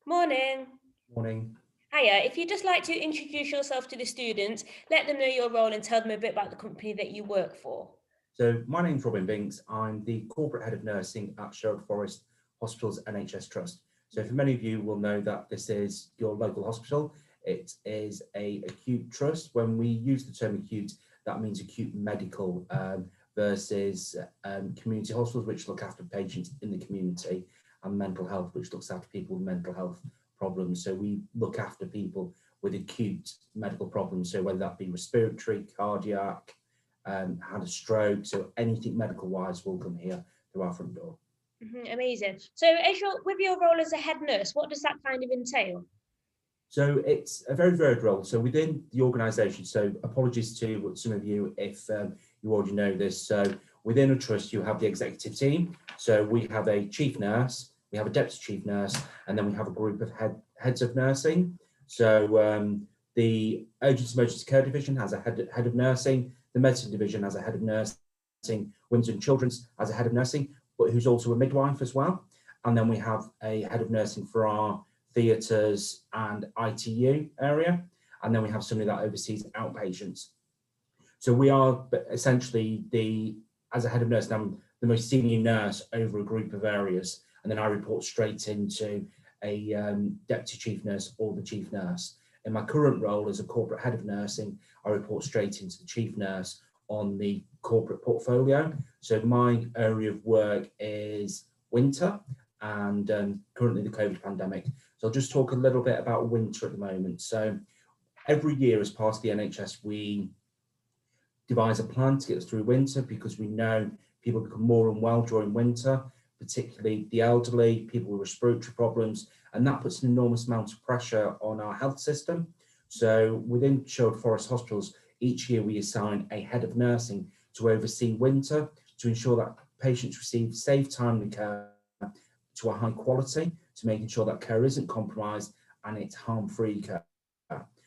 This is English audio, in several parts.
Morning. Morning. Hiya. If you'd just like to introduce yourself to the students, let them know your role and tell them a bit about the company that you work for. So my name's Binks. I'm the corporate head of nursing at Sherwood Hospital's NHS Trust. So for many of you will know that this is your local hospital. It is a acute trust. When we use the term acute, that means acute medical versus community hospitals, which look after patients in the community, and mental health, which looks after people with mental health problems. So we look after people with acute medical problems. So whether that be respiratory, cardiac, had a stroke, so anything medical wise will come here through our front door. Amazing. So with your role as a head nurse, what does that kind of entail? So it's a very varied role. So within the organisation, so apologies to some of you if you already know this. So within a trust, you have the executive team. So we have a chief nurse, we have a deputy chief nurse, and then we have a group of heads of nursing. So the emergency care division has a head of nursing. The medicine division has a head of nursing. Women's and children's has a head of nursing, but who's also a midwife as well. And then we have a head of nursing for our theatres and ITU area, and then we have somebody that oversees outpatients. So we are essentially as a head of nursing, I'm the most senior nurse over a group of areas, and then I report straight into a deputy chief nurse or the chief nurse. In my current role as a corporate head of nursing, I report straight into the chief nurse on the corporate portfolio. So my area of work is winter and currently the COVID pandemic. So I'll just talk a little bit about winter at the moment. So every year as part of the NHS, we devise a plan to get us through winter because we know people become more unwell during winter, particularly the elderly, people with respiratory problems, and that puts an enormous amount of pressure on our health system. So within Sherwood Forest Hospitals, each year we assign a head of nursing to oversee winter to ensure that patients receive safe, timely care to a high quality, to making sure that care isn't compromised and it's harm-free care.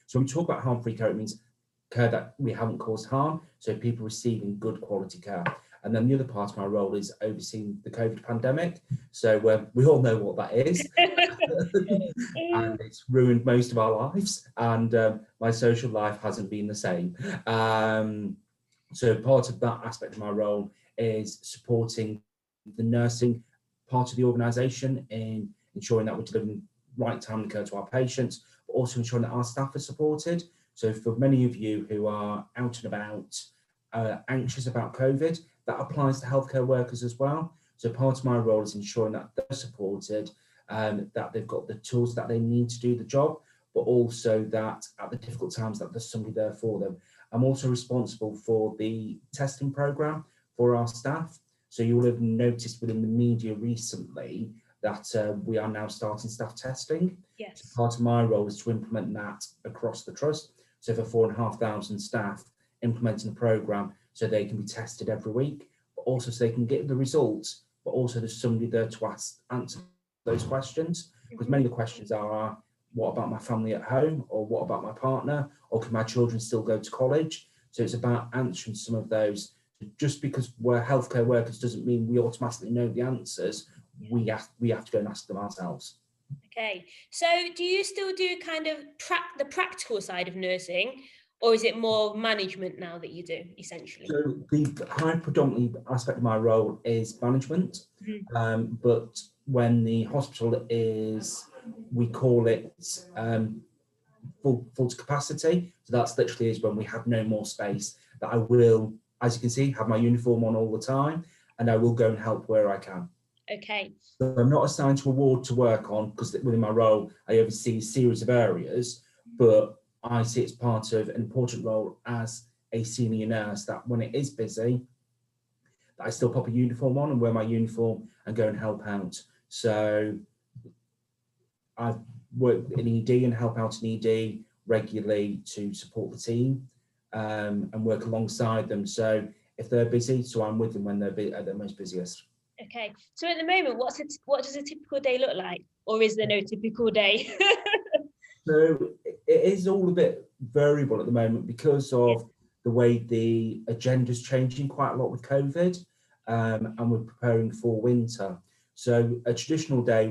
So when we talk about harm-free care, it means care that we haven't caused harm, so people receiving good quality care. And then the other part of my role is overseeing the COVID pandemic. So we all know what that is. And it's ruined most of our lives, and my social life hasn't been the same. So part of that aspect of my role is supporting the nursing part of the organisation in ensuring that we're delivering right timely care to our patients, but also ensuring that our staff are supported. So for many of you who are out and about, anxious about COVID, that applies to healthcare workers as well. So part of my role is ensuring that they're supported, that they've got the tools that they need to do the job, but also that at the difficult times that there's somebody there for them. I'm also responsible for the testing programme for our staff. So you will have noticed within the media recently that we are now starting staff testing. Yes. So part of my role is to implement that across the trust. So for 4,500 staff, implementing a programme so they can be tested every week, but also so they can get the results, but also there's somebody there to answer those questions. Because many of the questions are, what about my family at home? Or what about my partner? Or can my children still go to college? So it's about answering some of those. Just because we're healthcare workers doesn't mean we automatically know the answers. We have to go and ask them ourselves. Okay, so do you still do kind of the practical side of nursing, or is it more management now that you do, essentially? So the high predominantly aspect of my role is management, but when the hospital is, we call it full to capacity. So that's literally is when we have no more space, that I will, as you can see, have my uniform on all the time, and I will go and help where I can. Okay. So I'm not assigned to a ward to work on, because within my role, I oversee a series of areas, but I see it's part of an important role as a senior nurse, that when it is busy, that I still pop a uniform on and wear my uniform and go and help out. So I've worked in ED and help out in ED regularly to support the team and work alongside them. So if they're busy, so I'm with them when they're at their most busiest. Okay, so at the moment, what does a typical day look like, or is there no typical day? So it is all a bit variable at the moment because of the way the agenda's changing quite a lot with COVID, and we're preparing for winter. So a traditional day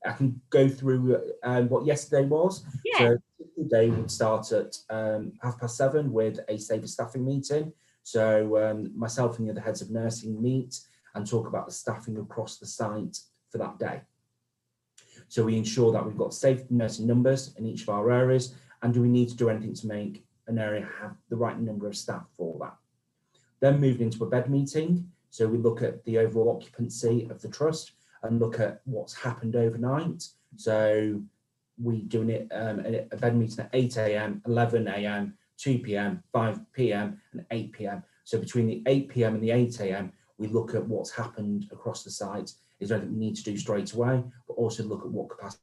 I can go through what yesterday was. Yeah. So the day would start at 7:30 with a safer staffing meeting. So myself and the other heads of nursing meet and talk about the staffing across the site for that day. So we ensure that we've got safe nursing numbers in each of our areas, and do we need to do anything to make an area have the right number of staff for that. Then moved into a bed meeting. So we look at the overall occupancy of the trust and look at what's happened overnight. So we doing it a bed meeting at 8 a.m, 11 a.m, 2 p.m, 5 p.m, and 8 p.m. So between the 8 p.m. and the 8 a.m, we look at what's happened across the site. Is there anything we need to do straight away? But also look at what capacity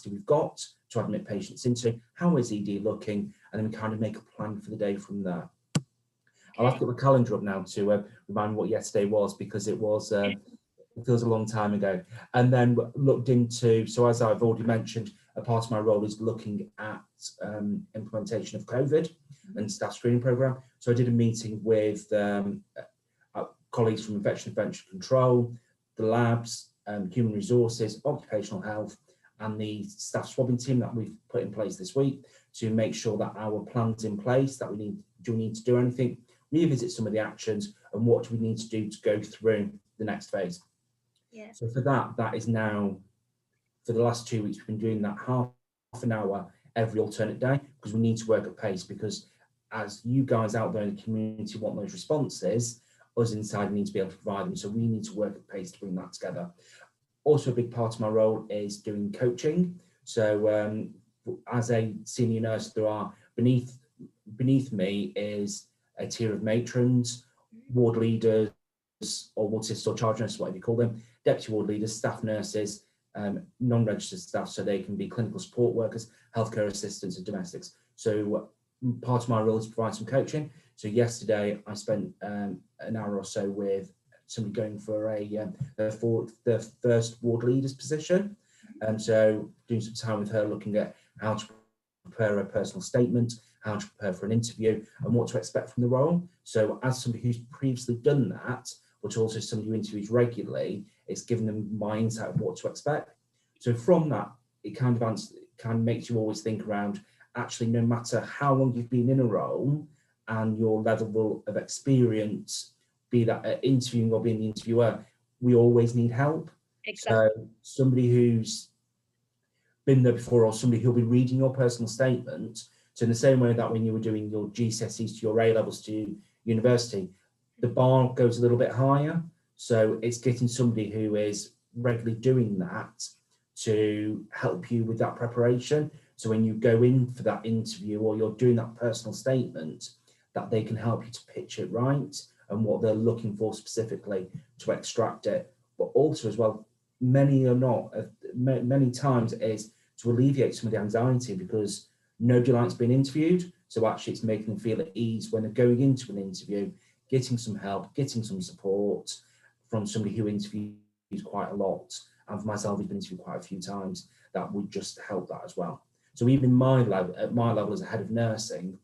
we've got to admit patients into. How is ED looking? And then we kind of make a plan for the day from there. I'll have to get the calendar up now to remind me what yesterday was, because it was it feels a long time ago. And then looked into, so as I've already mentioned, a part of my role is looking at implementation of COVID and staff screening program. So I did a meeting with colleagues from infection control, the labs, human resources, occupational health, and the staff swabbing team that we've put in place this week to make sure that our plan's in place, that we need to do anything, revisit some of the actions, and what do we need to do to go through the next phase. Yeah. So for that is now, for the last 2 weeks, we've been doing that half an hour every alternate day, because we need to work at pace, because as you guys out there in the community want those responses, us inside need to be able to provide them. So we need to work at pace to bring that together. Also, a big part of my role is doing coaching. So as a senior nurse, there are beneath me is a tier of matrons, ward leaders, or ward sisters or charge nurses, whatever you call them, deputy ward leaders, staff nurses, non-registered staff, so they can be clinical support workers, healthcare assistants, and domestics. So part of my role is to provide some coaching. So yesterday I spent an hour or so with somebody going for the first ward leader's position. So doing some time with her, looking at how to prepare a personal statement, how to prepare for an interview, and what to expect from the role. So as somebody who's previously done that, but also somebody who interviews regularly, it's given them my insight of what to expect. So from that, it kind of makes you always think around, actually, no matter how long you've been in a role and your level of experience, be that at interviewing or being the interviewer, we always need help. Exactly. So somebody who's been there before, or somebody who'll be reading your personal statement. So in the same way that when you were doing your GCSEs to your A levels to university, the bar goes a little bit higher. So it's getting somebody who is regularly doing that to help you with that preparation. So when you go in for that interview or you're doing that personal statement, that they can help you to pitch it right and what they're looking for specifically to extract it. But also as well, many times it is to alleviate some of the anxiety, because nobody likes being interviewed. So actually it's making them feel at ease when they're going into an interview, getting some help, getting some support from somebody who interviews quite a lot. And for myself, who's been interviewed quite a few times, that would just help that as well. So even at my level as a head of nursing,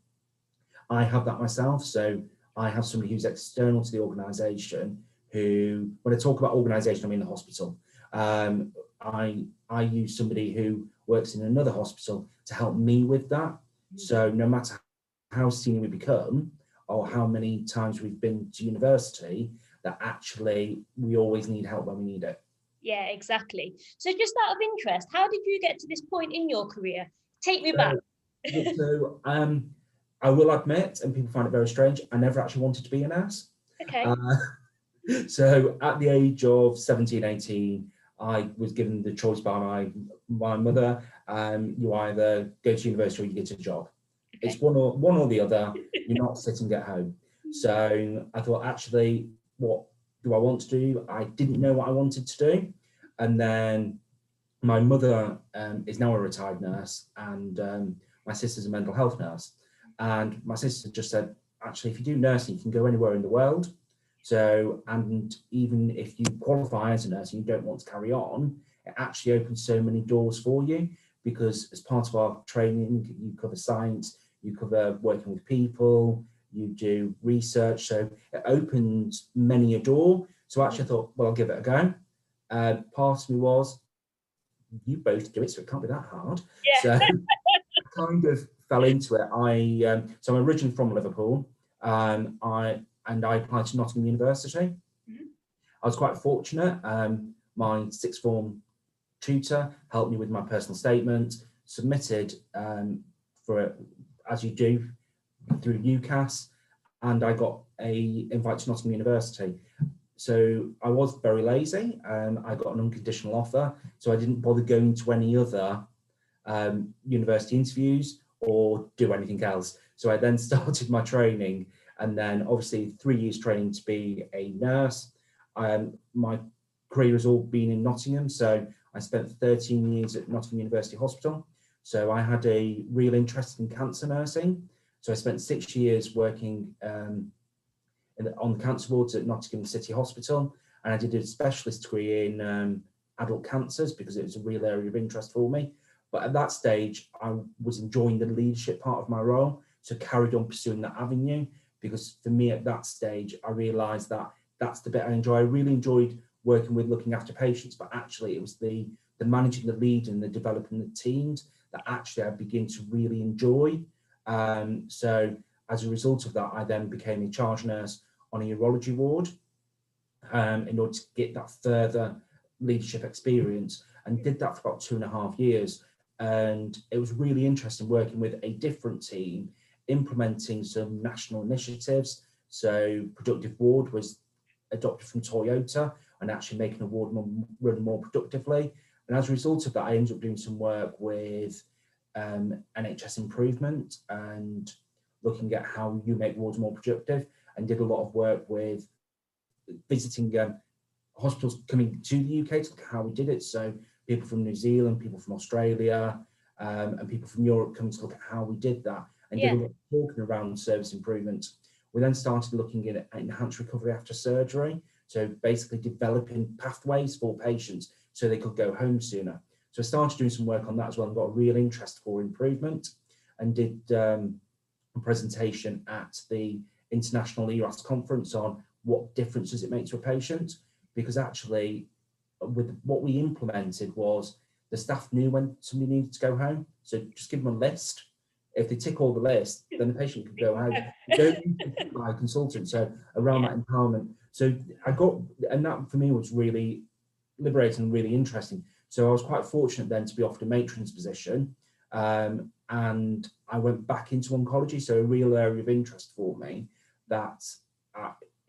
I have that myself. So I have somebody who's external to the organisation who, when I talk about organisation, I mean the hospital. I use somebody who works in another hospital to help me with that. So no matter how senior we become or how many times we've been to university, that actually we always need help when we need it. Yeah, exactly. So just out of interest, how did you get to this point in your career? Take me back. So I will admit, and people find it very strange, I never actually wanted to be a nurse. Okay. So at the age of 17, 18, I was given the choice by my mother, you either go to university or you get a job. Okay. It's one or the other. You're not sitting at home. So I thought, actually, what do I want to do? I didn't know what I wanted to do. And then my mother is now a retired nurse, and my sister's a mental health nurse. And my sister just said, actually, if you do nursing, you can go anywhere in the world. So, and even if you qualify as a nurse and you don't want to carry on, it actually opens so many doors for you, because as part of our training, you cover science, you cover working with people, you do research. So it opens many a door. So actually I thought, well, I'll give it a go. Part of me was, you both do it, so it can't be that hard. Yeah. So I kind of fell into it. So I'm originally from Liverpool. I applied to Nottingham University. I was quite fortunate. My sixth form tutor helped me with my personal statement, submitted for, as you do, through UCAS, and I got a invite to Nottingham University. So I was very lazy. I got an unconditional offer, so I didn't bother going to any other university interviews or do anything else. So I then started my training, and then obviously 3 years training to be a nurse. My career has all been in Nottingham, so I spent 13 years at Nottingham University Hospital. So I had a real interest in cancer nursing. So I spent 6 years working on the cancer wards at Nottingham City Hospital, and I did a specialist degree in adult cancers because it was a real area of interest for me. But at that stage, I was enjoying the leadership part of my role, so carried on pursuing that avenue, because for me at that stage, I realised that that's the bit I enjoy. I really enjoyed working with looking after patients, but actually it was the managing the lead and the developing the teams that actually I begin to really enjoy. So as a result of that, I then became a charge nurse on a urology ward in order to get that further leadership experience, and did that for about 2.5 years. And it was really interesting working with a different team, implementing some national initiatives. So Productive Ward was adopted from Toyota, and actually making a ward run more productively. And as a result of that, I ended up doing some work with NHS Improvement and looking at how you make wards more productive, and did a lot of work with visiting hospitals coming to the UK to look at how we did it. So people from New Zealand, people from Australia, and people from Europe coming to look at how we did that, and did a lot of talking around service improvement. We then started looking at enhanced recovery after surgery. So basically developing pathways for patients so they could go home sooner. So I started doing some work on that as well, and got a real interest for improvement, and did a presentation at the International ERAS conference on what difference does it make to a patient, because actually with what we implemented was the staff knew when somebody needed to go home. So just give them a list. If they tick all the list, then the patient can go home. You don't need to be by a consultant. So around that empowerment. So I got, and that for me was really liberating and really interesting. So I was quite fortunate then to be offered a matron's position. And I went back into oncology. So a real area of interest for me, that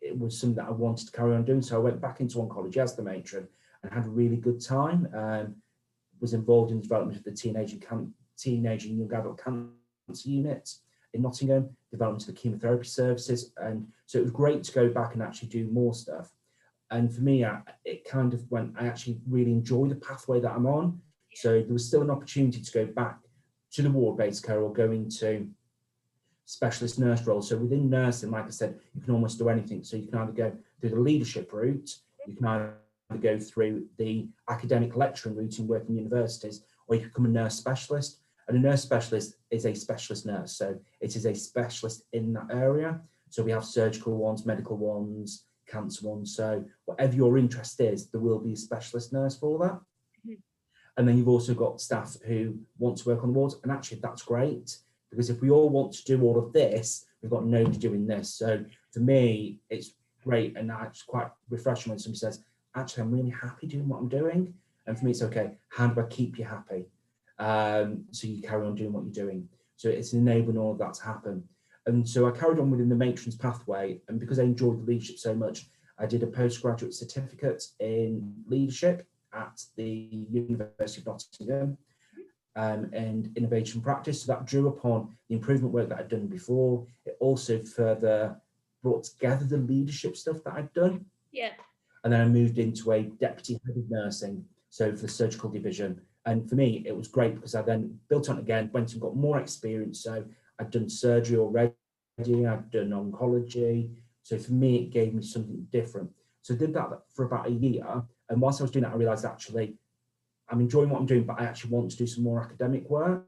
it was something that I wanted to carry on doing. So I went back into oncology as the matron and had a really good time. Was involved in the development of the teenage and young adult cancer unit in Nottingham, development of the chemotherapy services. And so it was great to go back and actually do more stuff. And for me, it kind of went, I actually really enjoy the pathway that I'm on. So there was still an opportunity to go back to the ward-based care or go into specialist nurse roles. So within nursing, like I said, you can almost do anything. So you can either go through the leadership route, you can either go through the academic lecturing route and work in universities, or you can become a nurse specialist. And a nurse specialist is a specialist nurse. So it is a specialist in that area. So we have surgical ones, medical ones, cancer ones. So whatever your interest is, there will be a specialist nurse for that. And then you've also got staff who want to work on the wards. And actually that's great, because if we all want to do all of this, we've got nobody doing this. So for me, it's great. And it's quite refreshing when somebody says, actually, I'm really happy doing what I'm doing. And for me, it's okay. How do I keep you happy? So you carry on doing what you're doing. So it's enabling all of that to happen. And so I carried on within the matron's pathway. And because I enjoyed the leadership so much, I did a postgraduate certificate in leadership at the University of Nottingham and innovation practice. So that drew upon the improvement work that I'd done before. It also further brought together the leadership stuff that I'd done. Yeah. And then I moved into a deputy head of nursing, so for the surgical division. And for me, it was great because I then built on it again, went and got more experience. So I'd done surgery already, I'd done oncology. So for me, it gave me something different. So I did that for about a year. And whilst I was doing that, I realized actually, I'm enjoying what I'm doing, but I actually want to do some more academic work.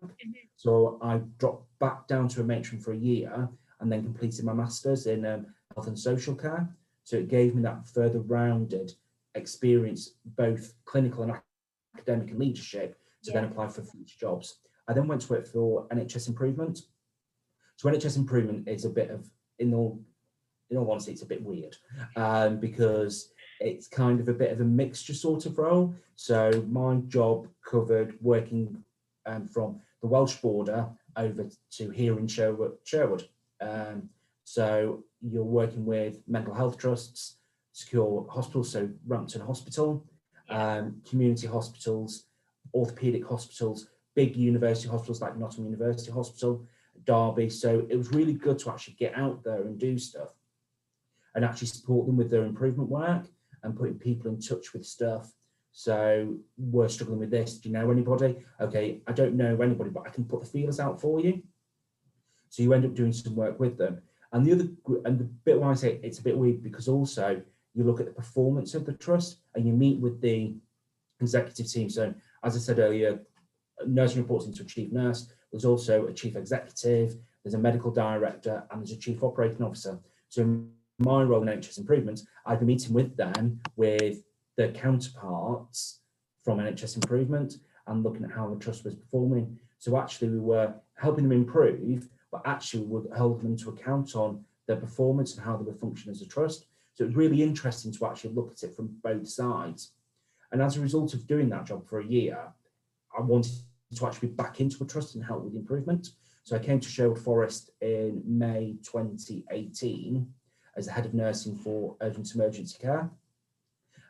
So I dropped back down to a matron for a year and then completed my master's in health and social care. So it gave me that further rounded experience both clinical and academic and leadership to then apply for future jobs. I then went to work for NHS Improvement. So NHS Improvement is a bit of, in all honesty, it's a bit weird because it's kind of a bit of a mixture sort of role. So my job covered working from the Welsh border over to here in Sherwood. So you're working with mental health trusts, secure hospitals, so Rampton Hospital, community hospitals, orthopaedic hospitals, big university hospitals like Nottingham University Hospital, Derby. So it was really good to actually get out there and do stuff and actually support them with their improvement work and putting people in touch with stuff. So we're struggling with this. Do you know anybody? Okay, I don't know anybody, but I can put the feelers out for you. So you end up doing some work with them. And the bit why I say it's a bit weird, because also you look at the performance of the trust and you meet with the executive team. So as I said earlier, nursing reports into a chief nurse. There's also a chief executive, there's a medical director, and there's a chief operating officer. So in my role in NHS Improvement, I'd be meeting with them, with their counterparts from NHS Improvement, and looking at how the trust was performing. So actually we were helping them improve, but actually we were holding them to account on their performance and how they were functioning as a trust. So it was really interesting to actually look at it from both sides. And as a result of doing that job for a year, I wanted to actually be back into a trust and help with improvement. So I came to Sherwood Forest in May 2018 as the head of nursing for urgent emergency care.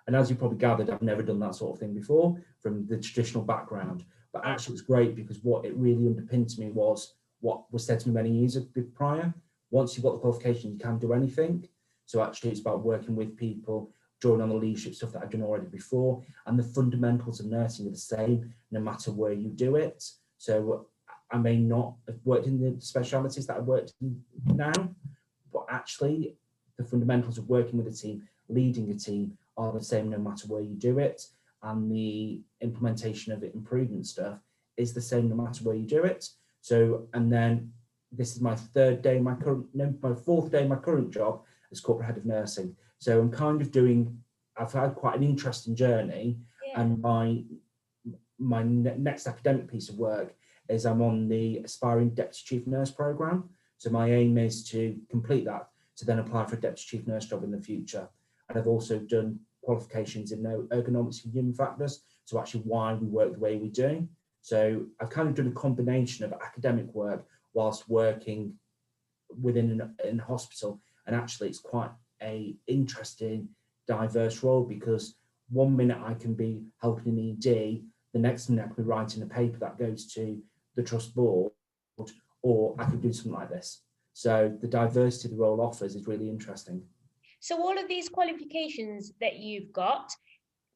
And as you probably gathered, I've never done that sort of thing before from the traditional background. But actually it was great, because what it really underpinned to me was what was said to me many years prior. Once you've got the qualification, you can do anything. So actually it's about working with people, drawing on the leadership stuff that I've done already before, and the fundamentals of nursing are the same no matter where you do it. So I may not have worked in the specialities that I've worked in now, but actually the fundamentals of working with a team, leading a team, are the same no matter where you do it, and the implementation of improvement stuff is the same no matter where you do it. So, and then this is my fourth day in my current job as corporate head of nursing. So I'm kind of I've had quite an interesting journey, and my next academic piece of work is I'm on the Aspiring Deputy Chief Nurse programme. So my aim is to complete that, to then apply for a Deputy Chief Nurse job in the future. And I've also done qualifications in ergonomics and human factors, so actually why we work the way we do. So I've kind of done a combination of academic work whilst working within a hospital, and actually it's quite a interesting, diverse role, because one minute I can be helping an ED, the next minute I could be writing a paper that goes to the trust board, or I could do something like this. So the diversity the role offers is really interesting. So all of these qualifications that you've got,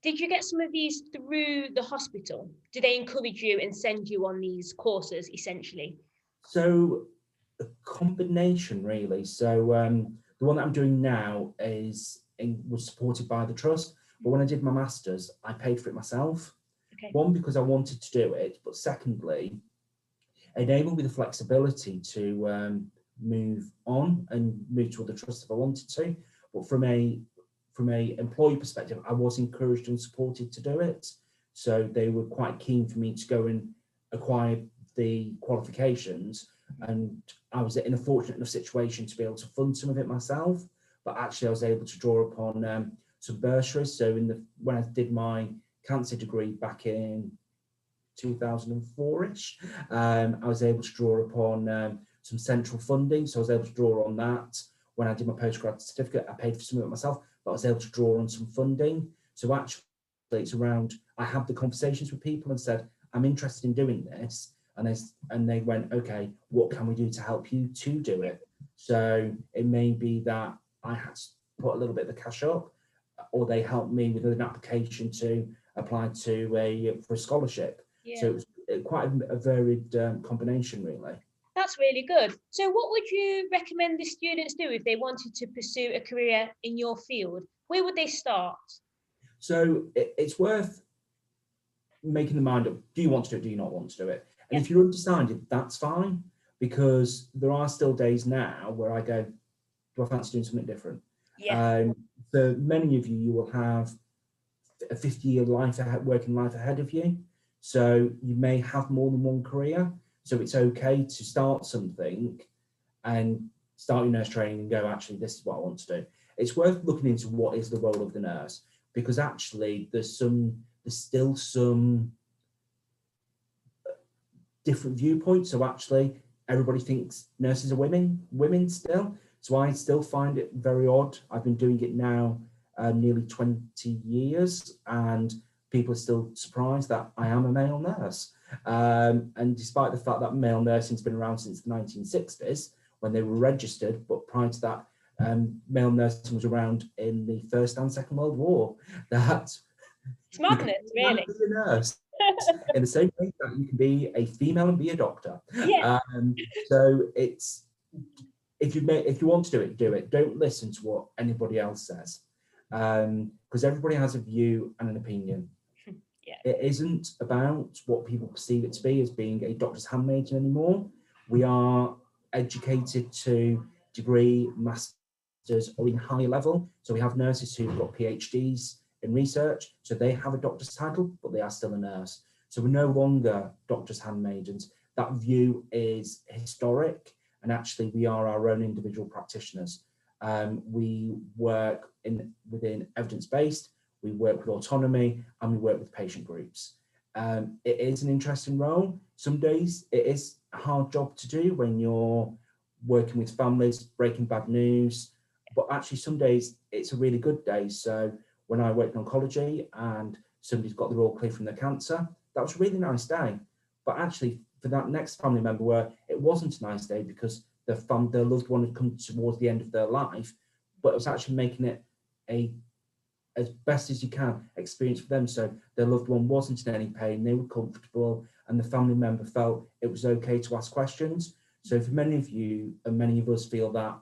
did you get some of these through the hospital? Do they encourage you and send you on these courses, essentially? So a combination, really. So the one that I'm doing now was supported by the trust, but when I did my master's, I paid for it myself. Okay. One, because I wanted to do it, but secondly, enabled me the flexibility to move on and move to other trusts if I wanted to. But from a employee perspective, I was encouraged and supported to do it. So they were quite keen for me to go and acquire the qualifications, and I was in a fortunate enough situation to be able to fund some of it myself. But actually I was able to draw upon some bursaries. So when I did my cancer degree back in 2004-ish, I was able to draw upon some central funding. So I was able to draw on that. When I did my postgrad certificate, I paid for some of it myself, but I was able to draw on some funding. So actually it's around, I had the conversations with people and said, I'm interested in doing this. And they went, okay, what can we do to help you to do it? So it may be that I had to put a little bit of the cash up, or they helped me with an application to apply for a scholarship. Yeah. So it was quite a varied combination, really. That's really good. So what would you recommend the students do if they wanted to pursue a career in your field? Where would they start? So it's worth making the mind up. Do you want to do it? Do you not want to do it? And if you're undecided, that's fine, because there are still days now where I go, do I fancy doing something different? Yeah. For many of you, you will have a 50-year life ahead, working life ahead of you. So you may have more than one career. So it's okay to start something and start your nurse training and go, actually, this is what I want to do. It's worth looking into what is the role of the nurse, because actually there's still some different viewpoints. So actually everybody thinks nurses are women still. So I still find it very odd. I've been doing it now nearly 20 years, and people are still surprised that I am a male nurse. And despite the fact that male nursing's been around since the 1960s, when they were registered, but prior to that, male nursing was around in the First and Second World War. That It's madness, really. be a nurse in the same way that you can be a female and be a doctor. Yeah. So it's, if you want to do it. Don't listen to what anybody else says, because everybody has a view and an opinion. Yeah. It isn't about what people perceive it to be as being a doctor's handmaiden anymore. We are educated to degree, masters, or even higher level. So we have nurses who've got PhDs in research, so they have a doctor's title, but they are still a nurse. So we're no longer doctor's handmaidens. That view is historic, and actually we are our own individual practitioners. We work within evidence-based, we work with autonomy, and we work with patient groups. It is an interesting role. Some days it is a hard job to do when you're working with families, breaking bad news, but actually some days it's a really good day. So when I worked in oncology and somebody's got the all clear from their cancer, that was a really nice day. But actually for that next family member where it wasn't a nice day because their loved one had come towards the end of their life, but it was actually making it as best as you can experience for them. So their loved one wasn't in any pain, they were comfortable, and the family member felt it was okay to ask questions. So for many of you and many of us feel that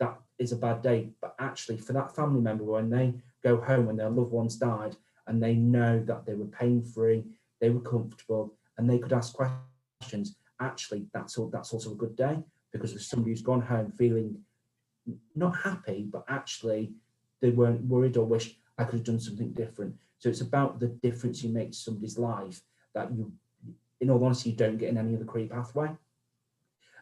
that is a bad day, but actually for that family member, when they go home when their loved ones died and they know that they were pain-free, they were comfortable, and they could ask questions, actually that's also a good day, because there's somebody who's gone home feeling not happy, but actually they weren't worried or wished I could have done something different. So it's about the difference you make to somebody's life that you, in all honesty, you don't get in any other career pathway.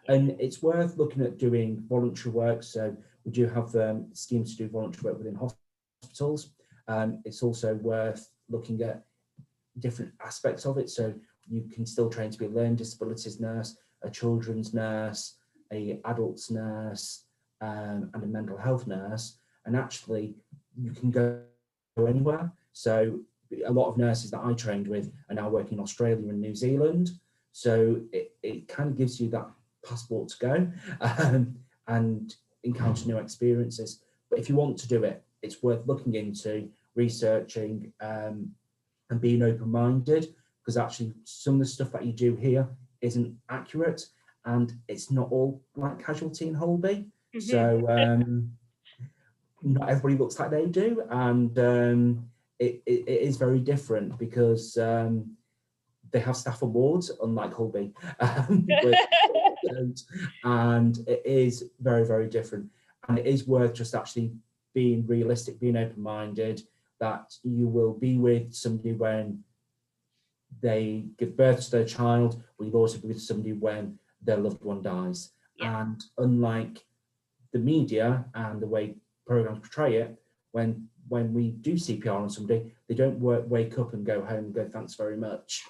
And it's worth looking at doing voluntary work. So we do have schemes to do voluntary work within hospitals. It's also worth looking at different aspects of it. So you can still train to be a learning disabilities nurse, a children's nurse, a adults nurse, and a mental health nurse. And actually you can go anywhere. So a lot of nurses that I trained with are now working in Australia and New Zealand. So it kind of gives you that passport to go and encounter new experiences. But if you want to do it, it's worth looking into, researching, and being open-minded, because actually some of the stuff that you do here isn't accurate, and it's not all like casualty in Holby. So not everybody looks like they do, and it is very different, because they have staff awards, unlike Holby, and it is very, very different. And it is worth just actually being realistic, being open-minded, that you will be with somebody when they give birth to their child, but you'll also be with somebody when their loved one dies. Yeah. And unlike the media and the way programs portray it, when we do CPR on somebody, they don't wake up and go home and go, thanks very much.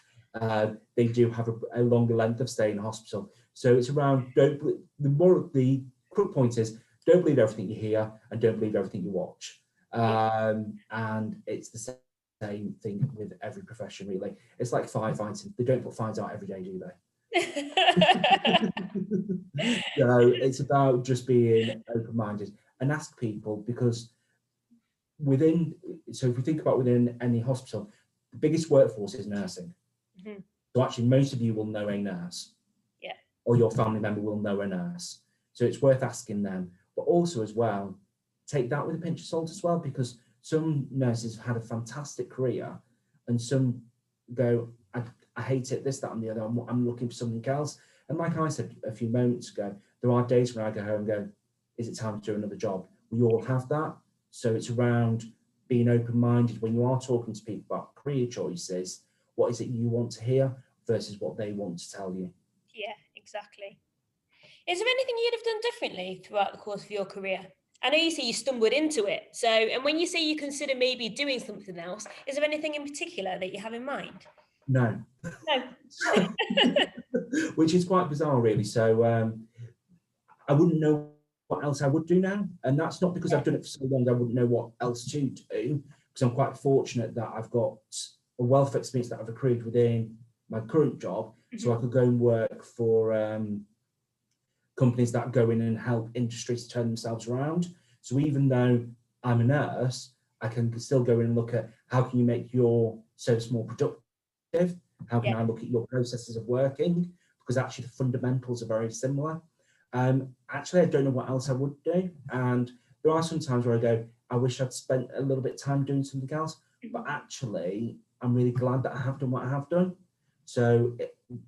They do have a longer length of stay in hospital. So it's around, the quick point is, don't believe everything you hear and don't believe everything you watch. And it's the same thing with every profession, really. It's like firefighting. They don't put fires out every day, do they? So it's about just being open-minded and ask people, because so if we think about within any hospital, the biggest workforce is nursing. So actually most of you will know a nurse, or your family member will know a nurse. So it's worth asking them, but also as well, take that with a pinch of salt as well, because some nurses have had a fantastic career and some go, I hate it, this, that and the other, I'm looking for something else. And like I said a few moments ago, there are days when I go home and go, is it time to do another job? We all have that. So it's around being open-minded when you are talking to people about career choices. What is it you want to hear versus what they want to tell you? Yeah, exactly. Is there anything you'd have done differently throughout the course of your career? I know you say you stumbled into it. So, and when you say you consider maybe doing something else, is there anything in particular that you have in mind? No. No. Which is quite bizarre, really. So I wouldn't know what else I would do now. And that's not because I've done it for so long, I wouldn't know what else to do, because I'm quite fortunate that I've got a wealth of experience that I've accrued within my current job. So I could go and work for companies that go in and help industries turn themselves around. So even though I'm a nurse, I can still go in and look at how can you make your service more productive? How can I look at your processes of working? Because actually the fundamentals are very similar. Actually, I don't know what else I would do. And there are some times where I go, I wish I'd spent a little bit of time doing something else. But actually, I'm really glad that I have done what I have done. So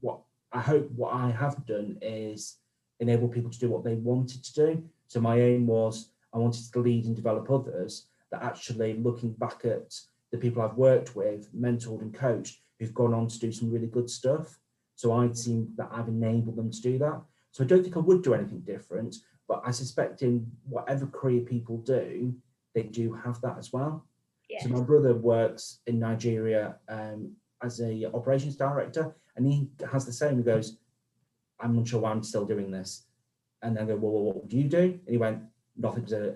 what I hope what I have done is enable people to do what they wanted to do. So my aim was I wanted to lead and develop others, that actually looking back at the people I've worked with, mentored and coached, who've gone on to do some really good stuff. So I'd seen that I've enabled them to do that. So I don't think I would do anything different, but I suspect in whatever career people do, they do have that as well. Yes. So my brother works in Nigeria as a operations director, and he has the same. He goes, I'm unsure why I'm still doing this. And then I go, well, what would you do? And he went, nothing, because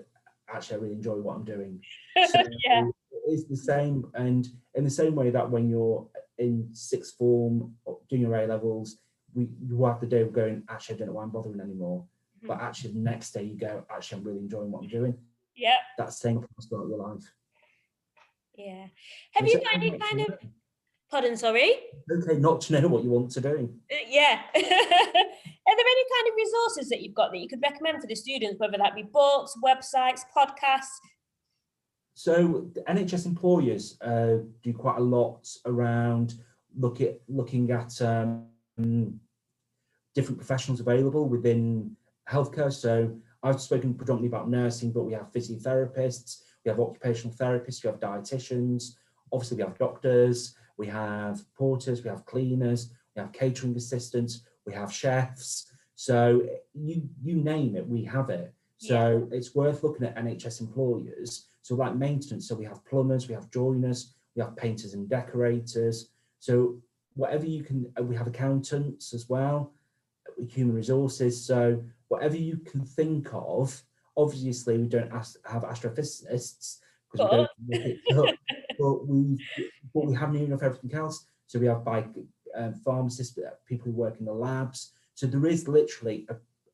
actually I really enjoy what I'm doing. So it is the same. And in the same way that when you're in sixth form, doing your A-levels, you have the day of going, actually, I don't know why I'm bothering anymore. But actually the next day you go, actually, I'm really enjoying what I'm doing. Yeah. That's staying across throughout your life. Yeah. Have you got any kind of, pardon, sorry? Okay, not to know what you want to do. Yeah. Are there any kind of resources that you've got that you could recommend for the students, whether that be books, websites, podcasts? So the NHS employers do quite a lot around looking at different professionals available within healthcare. So I've spoken predominantly about nursing, but we have physiotherapists, we have occupational therapists, we have dietitians, obviously we have doctors, we have porters, we have cleaners, we have catering assistants, we have chefs. So you name it, we have it. So it's worth looking at NHS employers. So like maintenance, so we have plumbers, we have joiners, we have painters and decorators. So whatever you can, we have accountants as well, human resources. So whatever you can think of. Obviously we don't have astrophysicists because we don't look it up, but we have near enough everything else. So we have pharmacists, people who work in the labs. So there is literally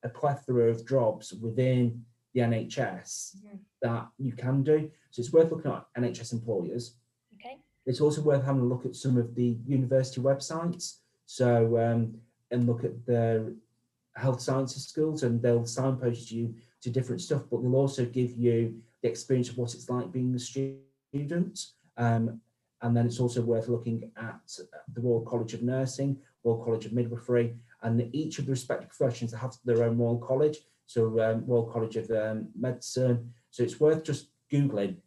a plethora of jobs within the NHS that you can do. So it's worth looking at NHS employers. Okay. It's also worth having a look at some of the university websites. So and look at the health sciences schools, and they'll signpost you to different stuff, but they'll also give you the experience of what it's like being a student. And then it's also worth looking at the Royal College of Nursing, Royal College of Midwifery, and each of the respective professions have their own Royal College. So Royal College of Medicine. So it's worth just Googling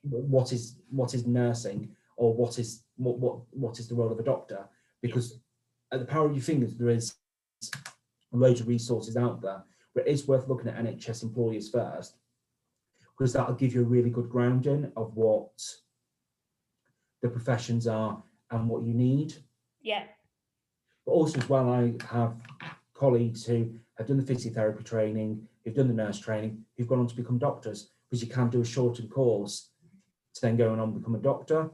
what is nursing, or what is the role of a doctor, because at the power of your fingers there is loads of resources out there, but it is worth looking at NHS employers first, because that'll give you a really good grounding of what the professions are and what you need. Yeah. But also as well, I have colleagues who have done the physiotherapy training, who've done the nurse training, who've gone on to become doctors, because you can do a shortened course to then go on and become a doctor.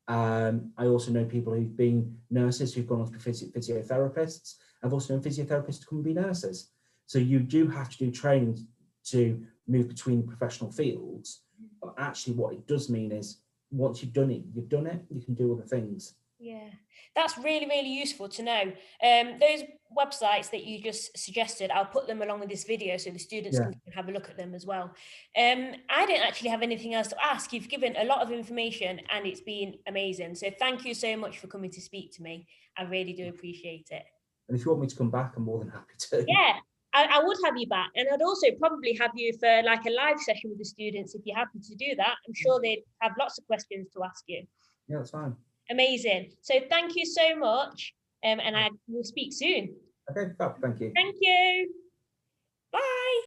I also know people who've been nurses who've gone on to be physiotherapists. I've also known physiotherapists to come and be nurses. So you do have to do training to move between professional fields. But actually what it does mean is once you've done it, you can do other things. Yeah, that's really, really useful to know. Those websites that you just suggested, I'll put them along with this video so the students can have a look at them as well. I don't actually have anything else to ask. You've given a lot of information and it's been amazing. So thank you so much for coming to speak to me. I really do appreciate it. And if you want me to come back, I'm more than happy to. Yeah, I would have you back, and I'd also probably have you for like a live session with the students if you're happy to do that. I'm sure they'd have lots of questions to ask you. Yeah, that's fine. Amazing. So thank you so much, and I will speak soon. Okay, thank you. Thank you. Bye.